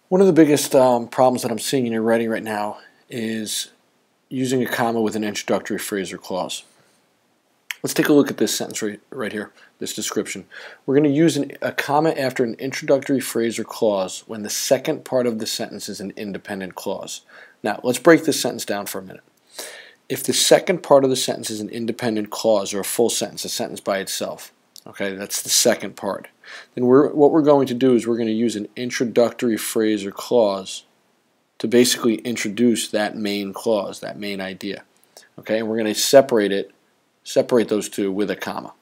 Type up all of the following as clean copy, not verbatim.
One of the biggest problems that I'm seeing in your writing right now is using a comma with an introductory phrase or clause. Let's take a look at this sentence right here, this description. We're going to use a comma after an introductory phrase or clause when the second part of the sentence is an independent clause. Now, let's break this sentence down for a minute. If the second part of the sentence is an independent clause or a full sentence, a sentence by itself, okay, that's the second part, then what we're going to do is we're going to use an introductory phrase or clause to basically introduce that main clause, that main idea. Okay, and we're going to separate those two with a comma.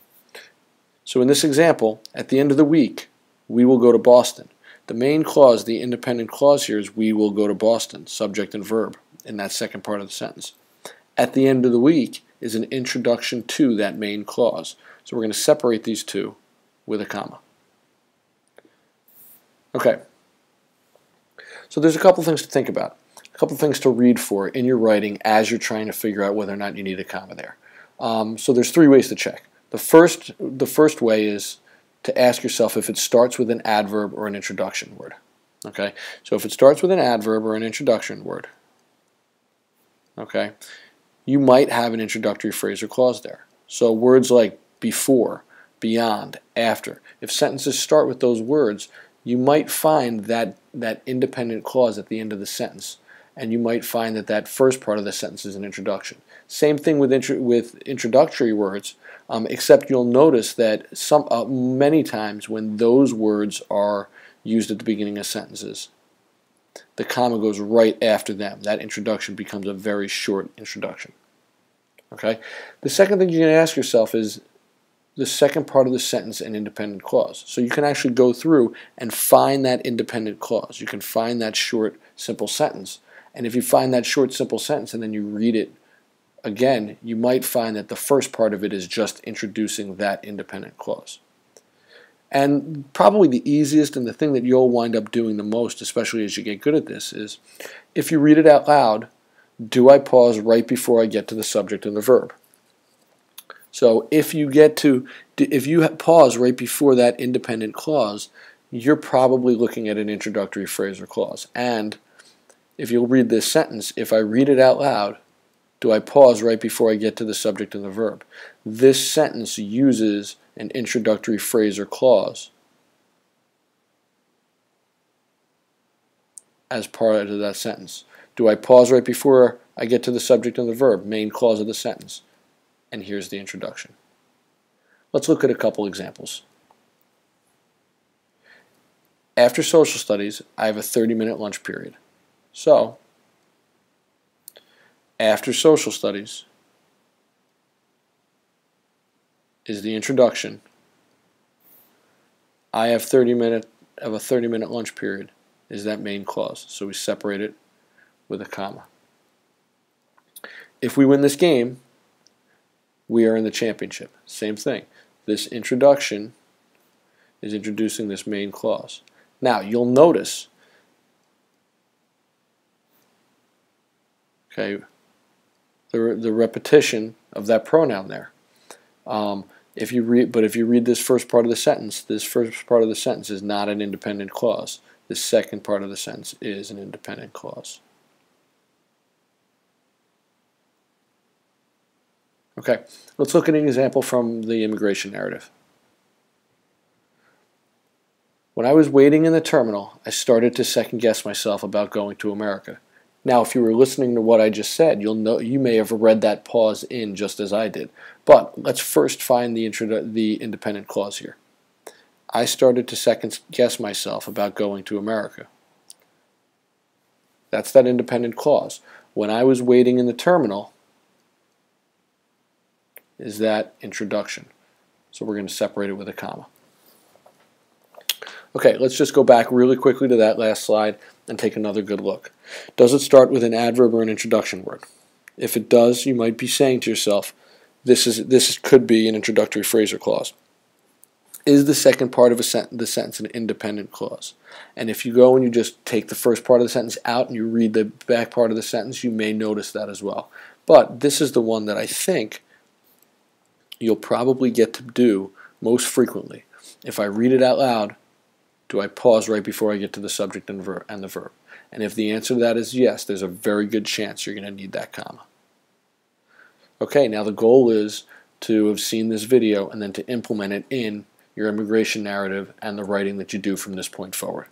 So in this example, at the end of the week, we will go to Boston. The main clause, the independent clause here is we will go to Boston, subject and verb, in that second part of the sentence. At the end of the week is an introduction to that main clause. So we're going to separate these two with a comma. Okay. So there's a couple things to think about, a couple things to read for in your writing as you're trying to figure out whether or not you need a comma there. So there's three ways to check. The first way is to ask yourself if it starts with an adverb or an introduction word. Okay. So if it starts with an adverb or an introduction word, okay, you might have an introductory phrase or clause there. So words like before, beyond, after. If sentences start with those words, you might find that independent clause at the end of the sentence, and you might find that first part of the sentence is an introduction. Same thing with introductory words, except you'll notice that many times when those words are used at the beginning of sentences, the comma goes right after them. That introduction becomes a very short introduction. Okay? The second thing you're going to ask yourself is the second part of the sentence an independent clause. So you can actually go through and find that independent clause. You can find that short, simple sentence. And if you find that short, simple sentence and then you read it again, you might find that the first part of it is just introducing that independent clause. And probably the easiest and the thing that you'll wind up doing the most, especially as you get good at this, is if you read it out loud, do I pause right before I get to the subject and the verb? So if you pause right before that independent clause, you're probably looking at an introductory phrase or clause. And if you'll read this sentence, if I read it out loud, do I pause right before I get to the subject and the verb? This sentence uses an introductory phrase or clause as part of that sentence. Do I pause right before I get to the subject and the verb, main clause of the sentence? And here's the introduction. Let's look at a couple examples. After social studies, I have a 30-minute lunch period. So, after social studies is the introduction. I have a 30-minute lunch period is that main clause. So we separate it with a comma. If we win this game, we are in the championship. Same thing. This introduction is introducing this main clause. Now, you'll notice, okay, the repetition of that pronoun there. If you read this first part of the sentence is not an independent clause. The second part of the sentence is an independent clause. Okay, let's look at an example from the immigration narrative. When I was waiting in the terminal, I started to second-guess myself about going to America. Now, if you were listening to what I just said, you'll know you may have read that pause in just as I did. But let's first find the independent clause here. I started to second-guess myself about going to America. That's that independent clause. When I was waiting in the terminal is that introduction. So we're going to separate it with a comma. Okay, let's just go back really quickly to that last slide and take another good look. Does it start with an adverb or an introduction word? If it does, you might be saying to yourself, this could be an introductory phrase or clause. Is the second part of the sentence an independent clause? And if you go and you just take the first part of the sentence out and you read the back part of the sentence, you may notice that as well. But this is the one that I think you'll probably get to do most frequently. If I read it out loud, Do I pause right before I get to the subject and the verb? And if the answer to that is yes, there's a very good chance you're going to need that comma. Okay, now the goal is to have seen this video and then to implement it in your immigration narrative and the writing that you do from this point forward.